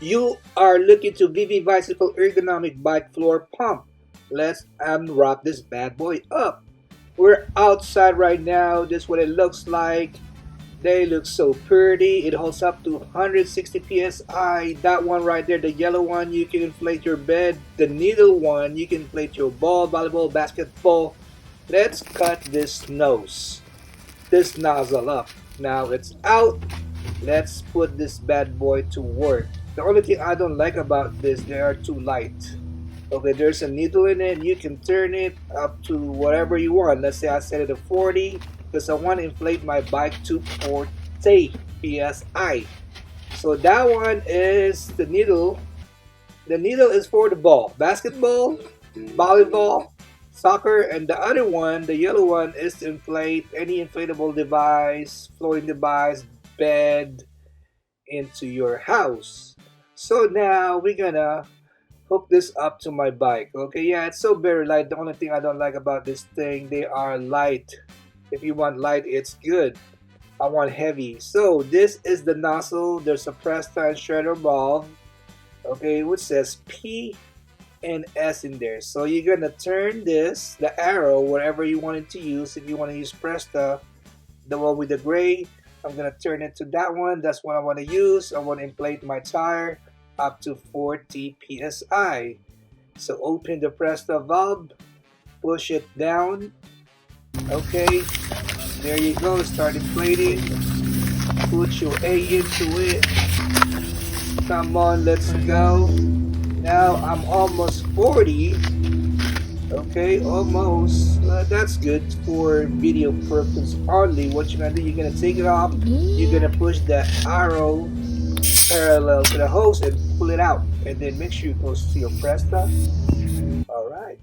You are looking to VV Bicycle Ergonomic Bike Floor Pump. Let's unwrap this bad boy up. We're outside right now. This is what it looks like. They look so pretty. It holds up to 160 psi. That one right there, the yellow one, you can inflate your bed. The needle one, you can inflate your ball, volleyball, basketball. Let's cut this nozzle up. Now it's out. Let's put this bad boy to work. The only thing I don't like about this, they are too light. Okay, there's a needle in it. You can turn it up to whatever you want. Let's say I set it to 40 because I want to inflate my bike to 40 psi. So that one is the needle. The needle is for the ball, basketball, volleyball, soccer, and the other one, the yellow one, is to inflate any inflatable device, floating device, bed into your house. So now we're gonna hook this up to my bike. Okay, yeah, it's so very light. The only thing I don't like about this thing, they are light. If you want light, it's good. I want heavy. So this is the nozzle. There's a Presta and shredder valve. Okay, which says P and S in there. So you're gonna turn this, the arrow, whatever you want it to use. If you want to use Presta, the one with the gray, I'm gonna turn it to that one. That's what I want to use. I want to inflate my tire up to 40 psi. So open the Presta valve, push it down. Okay, there you go. Start inflating. Put your A into it. Come on, let's go. Now I'm almost 40. Okay, almost. That's good for video purpose only. What you're gonna do, you're gonna take it off. You're gonna push the arrow parallel to the hose and pull it out. And then make sure it goes to your Presta. Alright.